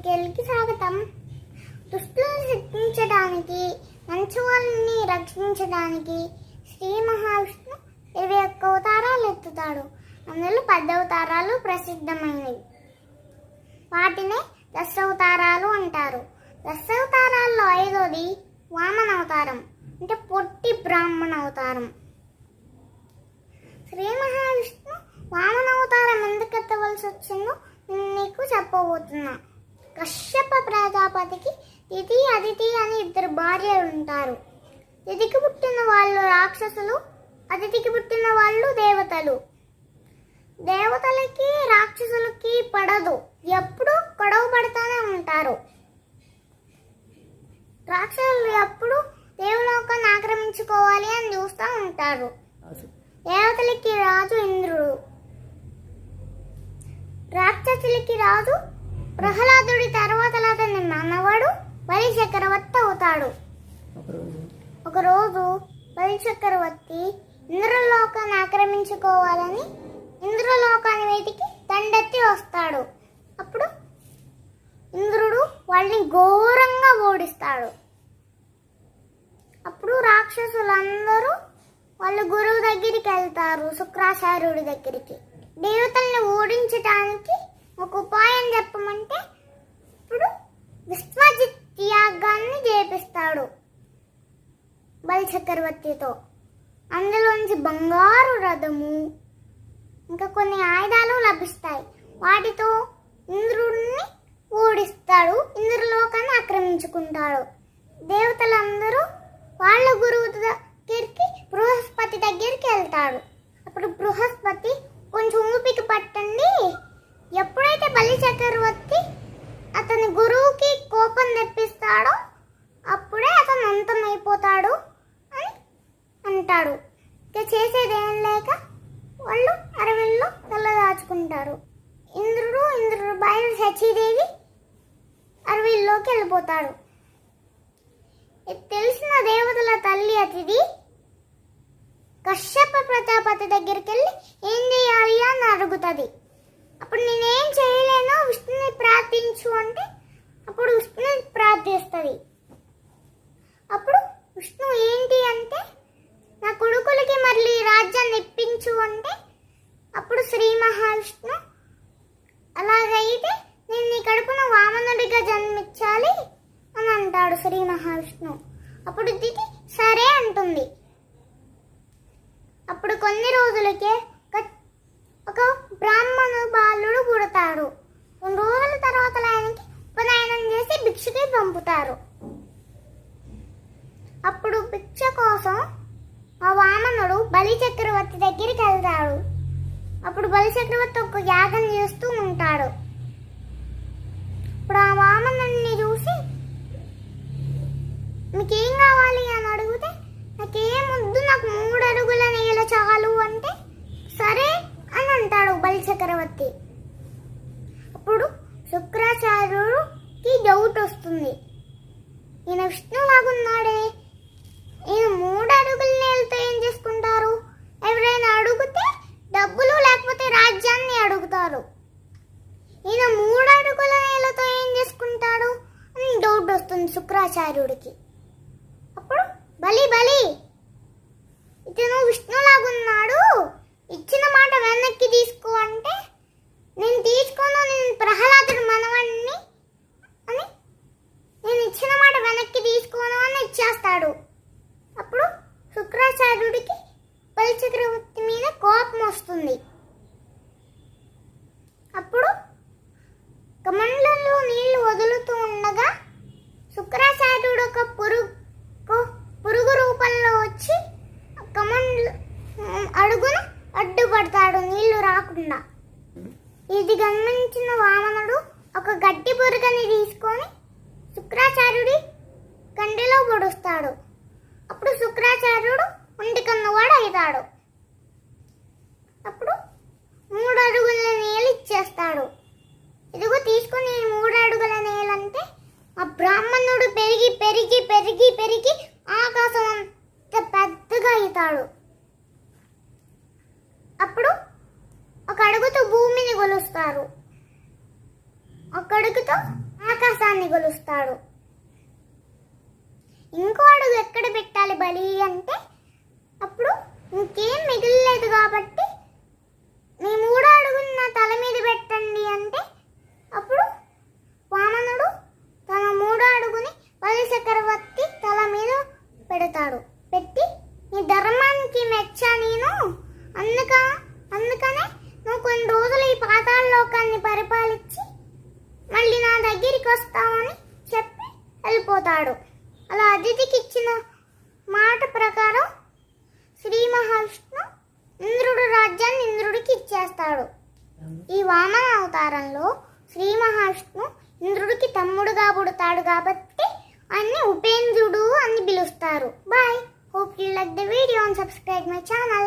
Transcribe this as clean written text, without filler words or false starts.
నాటికేళ్ళకి స్వాగతం. దుష్టులను శిక్షించడానికి, మంచి వాళ్ళని రక్షించడానికి శ్రీ మహావిష్ణు 21 అవతారాలు ఎత్తుతాడు. అందులో 10 అవతారాలు ప్రసిద్ధమైనవి. వాటినే దశావతారాలు అంటారు. దశావతారాల్లో 5వది వామన అవతారం, అంటే పొట్టి బ్రాహ్మణ అవతారం. శ్రీ మహావిష్ణు వామన అవతారం ఎందుకు ఎత్తవలసి వచ్చిందో నేను నీకు చెప్పబోతున్నా. కశ్యప ప్రజాపతికి తిథి, అదితి అని 2 భార్యలు ఉంటారు. తిథికి పుట్టిన వాళ్ళు రాక్షసులు, అదితికి పుట్టిన వాళ్ళు దేవతలు. దేవతలకి రాక్షసులకి పడదు, ఎప్పుడు గొడవ పడుతూనే ఉంటారు. రాక్షసులు ఎప్పుడు దేవలోకాన్ని ఆక్రమించుకోవాలి అని చూస్తూ ఉంటారు. దేవతలకి రాజు ఇంద్రుడు, రాక్షసులకి రాజు ప్రహ్లాదుడి తర్వాత అతని మనవడు బలి చక్రవర్తి అవుతాడు. ఒకరోజు బలి చక్రవర్తి ఇంద్రలోకాన్ని ఆక్రమించుకోవాలని ఇంద్రలోకాన్ని వెతికి దండెత్తి వస్తాడు. అప్పుడు ఇంద్రుడు వాళ్ళని ఘోరంగా ఓడిస్తాడు. అప్పుడు రాక్షసులందరూ వాళ్ళ గురువు దగ్గరికి వెళ్తారు, శుక్రాచార్యుడి దగ్గరికి. దేవతల్ని ఓడించడానికి ఒక ఉపాయం చెప్పమంటే ఇప్పుడు విశ్వజిత్ యాగాన్ని చేపిస్తాడు బలి చక్రవర్తితో. అందులోంచి బంగారు రథము ఇంకా కొన్ని ఆయుధాలు లభిస్తాయి. వాటితో ఇంద్రుడిని ఓడిస్తాడు, ఇంద్రలోకాన్ని ఆక్రమించుకుంటాడు. దేవతలందరూ వాళ్ళ గురువు దగ్గరికి బృహస్పతి దగ్గరికి వెళ్తాడు. అప్పుడు బృహస్పతి కొంచెం ఊపికి పట్టండి, ఎప్పుడైతే బలి చక్రవర్తి అతని గురువుకి కోపం తెప్పిస్తాడో అప్పుడే అతను అంతమైపోతాడు అని అంటాడు. ఇక చేసేదేం లేక వాళ్ళు అడవిలో తలదాచుకుంటారు. ఇంద్రుడు భార్య శచీదేవి అడవిలోకి వెళ్ళిపోతాడు. తెలిసిన దేవతల తల్లి అతిథి కశ్యప ప్రజాపతి దగ్గరికి వెళ్ళి ఏం చేయాలి అని అడుగుతుంది. అప్పుడు నేనేం చేయలేను, విష్ణుని ప్రార్థించు అంటే అప్పుడు విష్ణుని ప్రార్థిస్తుంది. అప్పుడు విష్ణు ఏంటి అంటే నా కొడుకులకి మళ్ళీ రాజ్యాన్ని ఇప్పించు అంటే అప్పుడు శ్రీ మహావిష్ణు అలాగైతే నేను నీ కడుపున వామనుడిగా జన్మించాలి అని అంటాడు శ్రీ మహావిష్ణు. అప్పుడు దితి సరే అంటుంది. అప్పుడు కొన్ని రోజులకే ఒక బ్రాహ్మణ బాలుడు పుడతాడు. 2 రోజుల తర్వాత ఆయనకి ఉపనయనం చేసి భిక్షకి పంపుతారు. అప్పుడు భిక్ష కోసం ఆ వామనుడు బలి చక్రవర్తి దగ్గరికి వెళ్తాడు. అప్పుడు బలి చక్రవర్తి ఒక యాగం చేస్తూ ఉంటాడు. ఇప్పుడు ఆ వామనుడిని చూసి మీకేం కావాలి అని అడిగితే నాకేమొద్దు, నాకు 3 అడుగుల నేల చాలు అంటే సరే అని అంటాడు బలి చక్రవర్తి. అప్పుడు శుక్రాచార్యుడికి డౌట్ వస్తుంది, ఈయన విష్ణులాగున్నాడే, ఈయన 3 అడుగుల నేలతో ఏం చేసుకుంటారు? ఎవరైనా అడిగితే డబ్బులు లేకపోతే రాజ్యాన్ని అడుగుతారు, ఈయన 3 అడుగుల నేలతో ఏం చేసుకుంటాడు అని డౌట్ వస్తుంది శుక్రాచార్యుడికి. అప్పుడు బలి ఇతను విష్ణులాగున్నాడు, ఇచ్చిన మాట వెనక్కి తీసుకో అంటే నేను తీసుకోను, నేను ప్రహ్లాదుడి మనవణ్ణి అని నేను ఇచ్చిన మాట వెనక్కి తీసుకోను అని ఇచ్చేస్తాడు. అప్పుడు శుక్రాచార్యుడికి బలి చక్రవర్తి మీద కోపం వస్తుంది. అప్పుడు కమండలంలో నీళ్లు వదులుతూ ఉండగా శుక్రాచార్యుడు ఒక పురుగు రూపంలో వచ్చి అడుగున అడ్డుపడతాడు నీళ్లు రాకుండా. ఇది గమనించిన వామనుడు ఒక గట్టి పురుగుని తీసుకొని శుక్రాచార్యుడి కంటిలో పొడుస్తాడు. అప్పుడు శుక్రాచార్యుడు ఒంటికన్నవాడు అవుతాడు. అప్పుడు 3 అడుగుల నేల ఇచ్చేస్తాడు. ఇదిగో తీసుకుని 3 అడుగుల నేలంటే ఆ బ్రాహ్మణుడు పెరిగి పెరిగి పెరిగి పెరిగి ఆకాశం అంత పెద్దగా అవుతాడు. అప్పుడు ఒక అడుగుతో భూమిని కొలుస్తారు. ఒక అడుగుతో ఆకాశాన్ని కొలుస్తాడు. ఇంకో అడుగు ఎక్కడ పెట్టాలి బలి అంటే అప్పుడు ఇంకేం మిగిలిలేదు కాబట్టి మీ మూడో అడుగుని నా తల మీద పెట్టండి అంటే అప్పుడు వామనుడు తన మూడో అడుగుని బలి చక్రవర్తి తల మీద పెడతాడు. పెట్టి నీ ధర్మానికి మెచ్చా నేను అందుకనే నువ్వు కొన్ని రోజులు ఈ పాతాళ లోకాన్ని పరిపాలించి మళ్ళీ నా దగ్గరికి వస్తామని చెప్పి వెళ్ళిపోతాడు. అలా అతిథికి ఇచ్చిన మాట ప్రకారం శ్రీ మహావిష్ణు ఇంద్రుడు రాజ్యాన్ని ఇంద్రుడికి ఇచ్చేస్తాడు. ఈ వామన అవతారంలో శ్రీ మహావిష్ణు ఇంద్రుడికి తమ్ముడుగా పుడతాడు కాబట్టి అన్ని ఉపేంద్రుడు అని పిలుస్తారు. Bye. Hope you like the video and subscribe my channel.